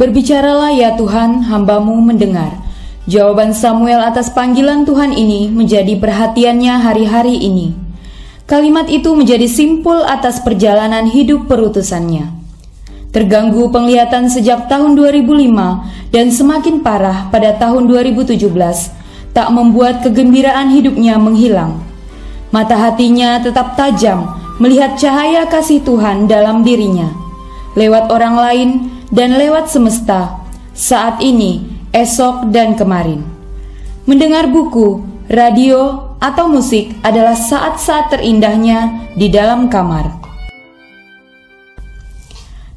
Berbicaralah ya Tuhan, hamba-Mu mendengar. Jawaban Samuel atas panggilan Tuhan ini menjadi perhatiannya hari-hari ini. Kalimat itu menjadi simpul atas perjalanan hidup perutusannya. Terganggu penglihatan sejak tahun 2005 dan semakin parah pada tahun 2017, tak membuat kegembiraan hidupnya menghilang. Mata hatinya tetap tajam melihat cahaya kasih Tuhan dalam dirinya, lewat orang lain dan lewat semesta, saat ini, esok dan kemarin. Mendengar buku, radio, atau musik adalah saat-saat terindahnya di dalam kamar.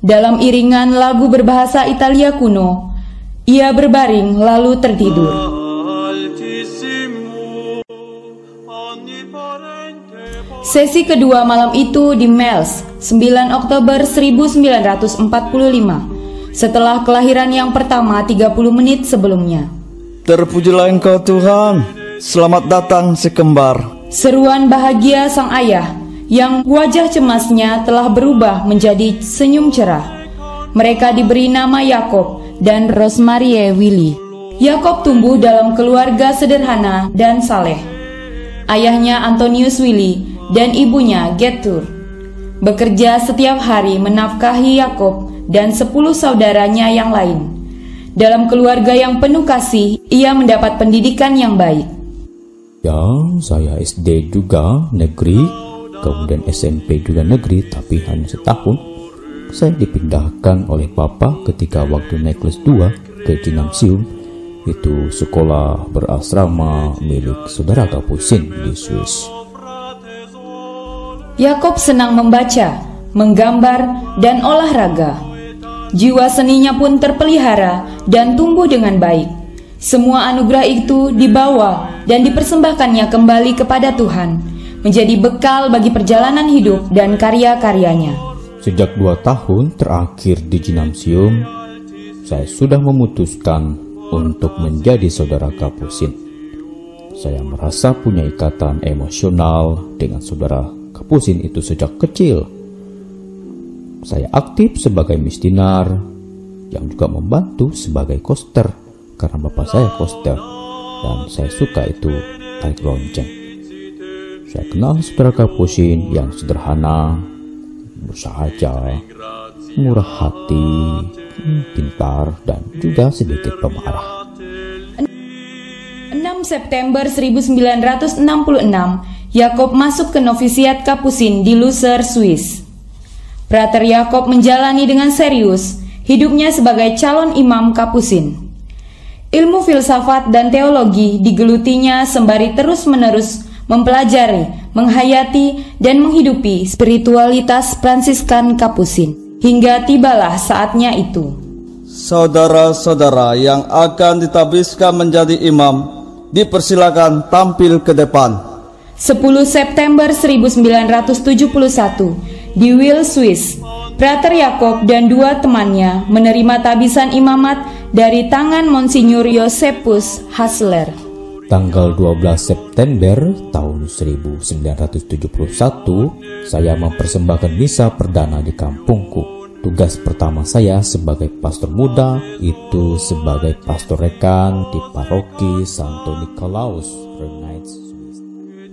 Dalam iringan lagu berbahasa Italia kuno, ia berbaring lalu tertidur. Sesi kedua malam itu di Mels, 9 Oktober 1945, setelah kelahiran yang pertama 30 menit sebelumnya. Terpujilah Engkau Tuhan, selamat datang si kembar. Seruan bahagia sang ayah, yang wajah cemasnya telah berubah menjadi senyum cerah. Mereka diberi nama Yakob dan Rosemarie Willy. Yakob tumbuh dalam keluarga sederhana dan saleh. Ayahnya Antonius Willy dan ibunya Gertrude bekerja setiap hari menafkahi Yakob dan 10 saudaranya yang lain. Dalam keluarga yang penuh kasih, ia mendapat pendidikan yang baik. Ya, saya SD juga negeri, kemudian SMP juga negeri, tapi hanya setahun. Saya dipindahkan oleh Papa ketika waktu naik kelas 2 ke Gymnasium, itu sekolah berasrama milik saudara Kapusin di Swiss. Yakob senang membaca, menggambar, dan olahraga. Jiwa seninya pun terpelihara dan tumbuh dengan baik. Semua anugerah itu dibawa dan dipersembahkannya kembali kepada Tuhan, menjadi bekal bagi perjalanan hidup dan karya-karyanya. Sejak 2 tahun terakhir di Gymnasium, saya sudah memutuskan untuk menjadi saudara Kapusin. Saya merasa punya ikatan emosional dengan saudara Kapusin itu sejak kecil. Saya aktif sebagai misdinar, yang juga membantu sebagai koster, karena bapak saya koster, dan saya suka itu tarik lonceng. Saya kenal saudara Kapusin yang sederhana, bersahaja, murah hati, pintar, dan juga sedikit pemarah. 6 September 1966, Yakob masuk ke novisiat Kapusin di Lucerne, Swiss. Frater Yakob menjalani dengan serius hidupnya sebagai calon imam Kapusin. Ilmu filsafat dan teologi digelutinya sembari terus-menerus mempelajari, menghayati, dan menghidupi spiritualitas Fransiskan Kapusin. Hingga tibalah saatnya itu. Saudara-saudara yang akan ditabiskan menjadi imam, dipersilakan tampil ke depan. 10 September 1971, di Wil, Swiss, Frater Yakob dan 2 temannya menerima tabisan imamat dari tangan Monsinyur Josephus Hassler. Tanggal 12 September tahun 1971, saya mempersembahkan misa perdana di kampungku. Tugas pertama saya sebagai pastor muda itu sebagai pastor rekan di paroki Santo Nikolaus, Rennes, Swiss.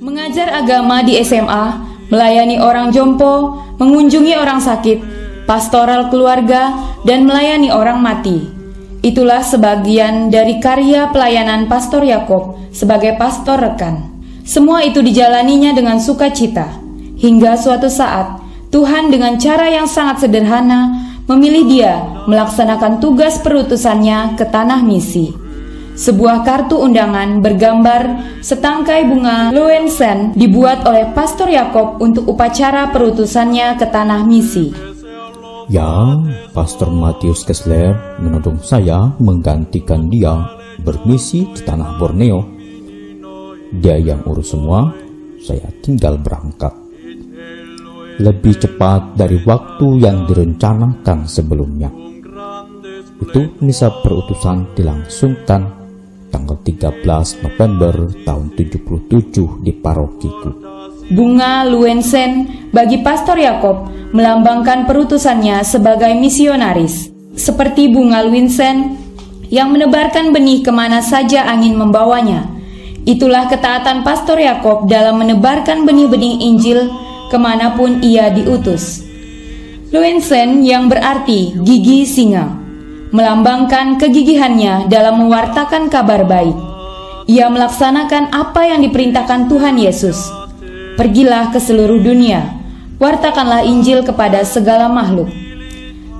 Mengajar agama di SMA, melayani orang jompo, mengunjungi orang sakit, pastoral keluarga, dan melayani orang mati. Itulah sebagian dari karya pelayanan Pastor Yakob sebagai pastor rekan. Semua itu dijalaninya dengan sukacita. Hingga suatu saat, Tuhan dengan cara yang sangat sederhana memilih dia melaksanakan tugas perutusannya ke tanah misi. Sebuah kartu undangan bergambar setangkai bunga Loensen dibuat oleh Pastor Yakob untuk upacara perutusannya ke tanah misi. Ya, Pastor Matius Kessler menudung saya menggantikan dia bermisi di tanah Borneo. Dia yang urus semua, saya tinggal berangkat. Lebih cepat dari waktu yang direncanakan sebelumnya. Itu misa perutusan dilangsungkan tanggal 13 November tahun 77 di parokiku. Bunga Loensen bagi Pastor Yakob melambangkan perutusannya sebagai misionaris. seperti bunga luinsen yang menebarkan benih kemana saja angin membawanya. Itulah ketaatan Pastor Yakob dalam menebarkan benih-benih Injil kemanapun ia diutus. Luinsen yang berarti gigi singa, melambangkan kegigihannya dalam mewartakan kabar baik. Ia melaksanakan apa yang diperintahkan Tuhan Yesus. Pergilah ke seluruh dunia, wartakanlah Injil kepada segala makhluk.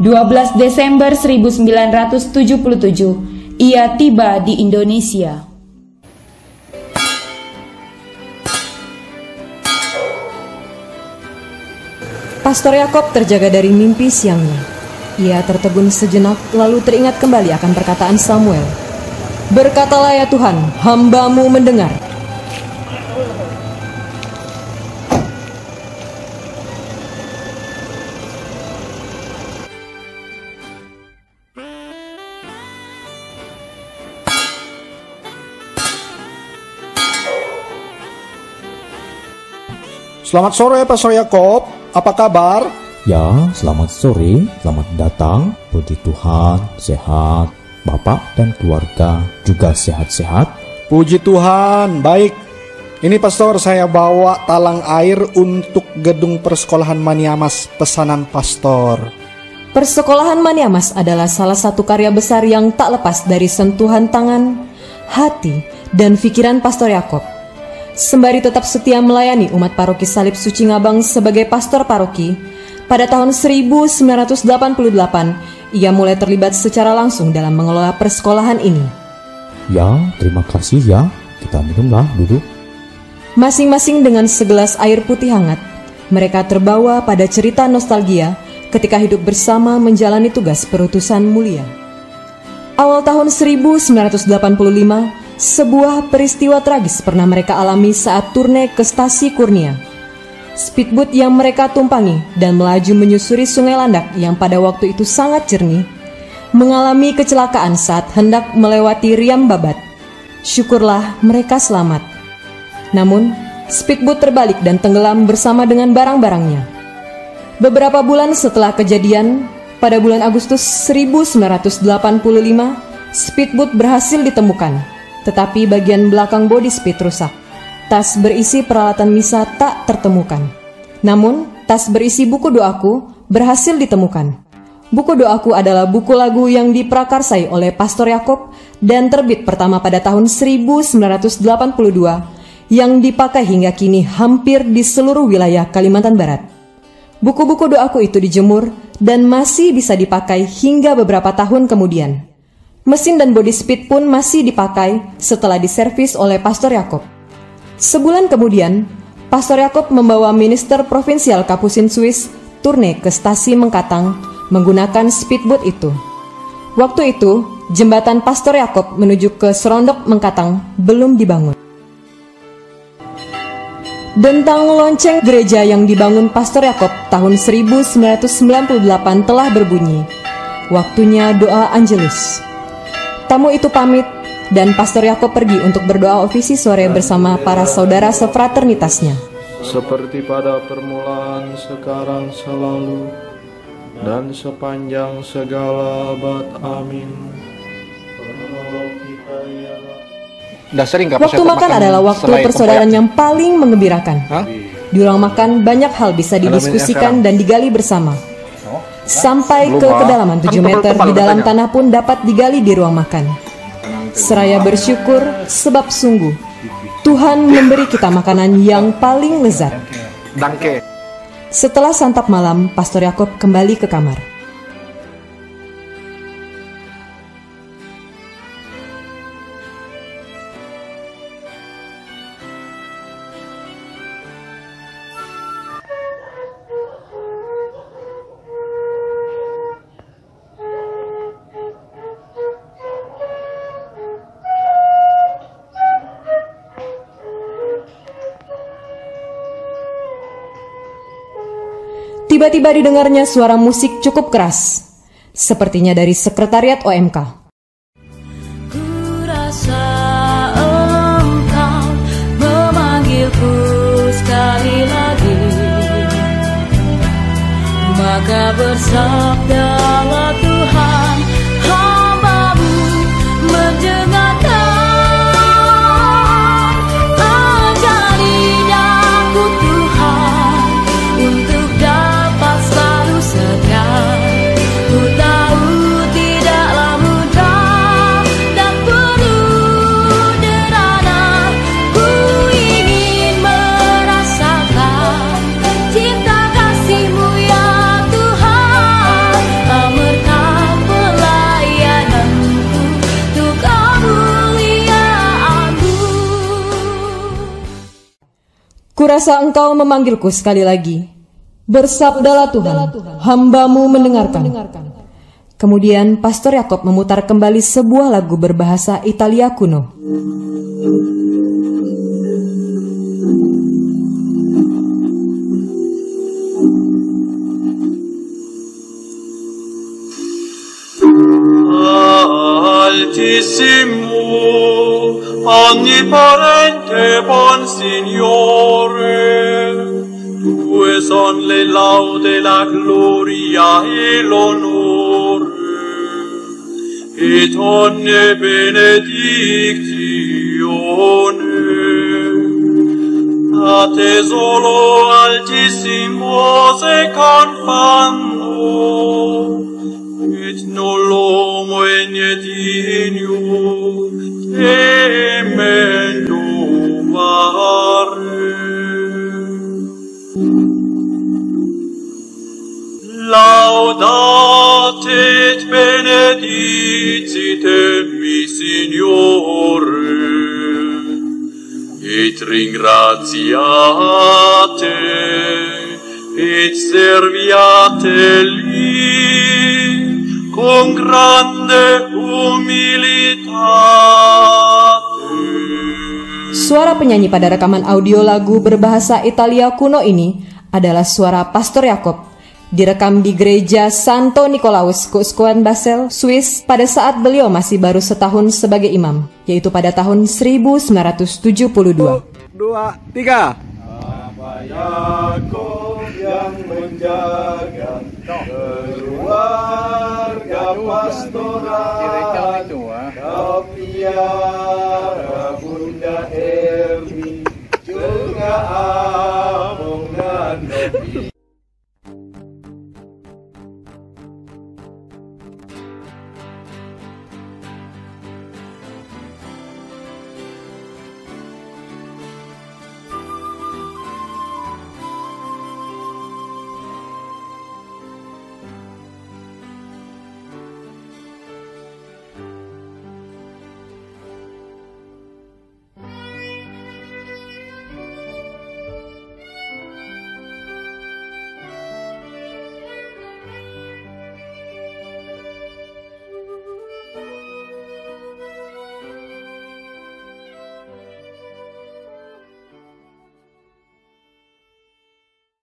12 Desember 1977, ia tiba di Indonesia. Pastor Yakob terjaga dari mimpi siangnya. Ia tertegun sejenak lalu teringat kembali akan perkataan Samuel. Berkatalah ya Tuhan, hamba-Mu mendengar. Selamat sore Pastor Yakob, apa kabar? Ya, selamat sore, selamat datang. Puji Tuhan, sehat. Bapak dan keluarga juga sehat-sehat. Puji Tuhan, baik. Ini Pastor, saya bawa talang air untuk gedung persekolahan Maniamas, pesanan Pastor. Persekolahan Maniamas adalah salah satu karya besar yang tak lepas dari sentuhan tangan, hati, dan pikiran Pastor Yakob. Sembari tetap setia melayani umat paroki Salib Suci Ngabang sebagai pastor paroki, pada tahun 1988, ia mulai terlibat secara langsung dalam mengelola persekolahan ini. Ya, terima kasih ya. Kita minumlah, duduk. Masing-masing dengan segelas air putih hangat, mereka terbawa pada cerita nostalgia ketika hidup bersama menjalani tugas perutusan mulia. Awal tahun 1985, sebuah peristiwa tragis pernah mereka alami saat turne ke stasi Kurnia. Speedboat yang mereka tumpangi dan melaju menyusuri Sungai Landak yang pada waktu itu sangat jernih, mengalami kecelakaan saat hendak melewati Riam Babat. Syukurlah mereka selamat. Namun, speedboat terbalik dan tenggelam bersama dengan barang-barangnya. Beberapa bulan setelah kejadian, pada bulan Agustus 1985, speedboat berhasil ditemukan. Tetapi bagian belakang bodi speed rusak. Tas berisi peralatan misa tak tertemukan. Namun, tas berisi buku doaku berhasil ditemukan. Buku doaku adalah buku lagu yang diprakarsai oleh Pastor Yakob dan terbit pertama pada tahun 1982 yang dipakai hingga kini hampir di seluruh wilayah Kalimantan Barat. Buku-buku doaku itu dijemur dan masih bisa dipakai hingga beberapa tahun kemudian. Mesin dan body speed pun masih dipakai setelah diservis oleh Pastor Yakob. Sebulan kemudian, Pastor Yakob membawa minister provinsial Kapusin Swiss turne ke stasi Mengkatang menggunakan speedboat itu. Waktu itu, jembatan Pastor Yakob menuju ke Serondok Mengkatang belum dibangun. Dentang lonceng gereja yang dibangun Pastor Yakob tahun 1998 telah berbunyi. Waktunya doa Angelus. Tamu itu pamit dan Pastor Yakob pergi untuk berdoa ofisi sore bersama para saudara sefraternitasnya. Seperti pada permulaan, sekarang, selalu, dan sepanjang segala abad. Amin. Waktu makan adalah waktu persaudaraan yang paling mengembirakan. Di ruang makan banyak hal bisa didiskusikan dan digali bersama. Sampai ke kedalaman 7 meter di dalam tanah pun dapat digali di ruang makan. Seraya bersyukur sebab sungguh Tuhan memberi kita makanan yang paling lezat. Setelah santap malam, Pastor Yakob kembali ke kamar. Tiba-tiba didengarnya suara musik cukup keras, sepertinya dari sekretariat OMK. Kurasa engkau memanggilku sekali lagi, maka bersabdalah Tuhan Kurasa engkau memanggilku sekali lagi. Bersabdalah Tuhan, hamba-Mu mendengarkan. Kemudian Pastor Yakob memutar kembali sebuah lagu berbahasa Italia kuno. Altissimo, onniparente, buon Signore, tue son le laude, la gloria e l'onore, et onne benedictione. A te solo, Altissimo, se confanno, et nullo et dignum temendo mare. Laudate et benedicite mi Signore, et ringraziate et serviate li con grande umilitate. Suara penyanyi pada rekaman audio lagu berbahasa Italia kuno ini adalah suara Pastor Yakob, direkam di gereja Santo Nikolaus, Keuskupan Basel, Swiss pada saat beliau masih baru setahun sebagai imam, yaitu pada tahun 1972. 1, 2, 3. Yakob yang menjaga keluarga pastoral, kau piara Bunda Ermi,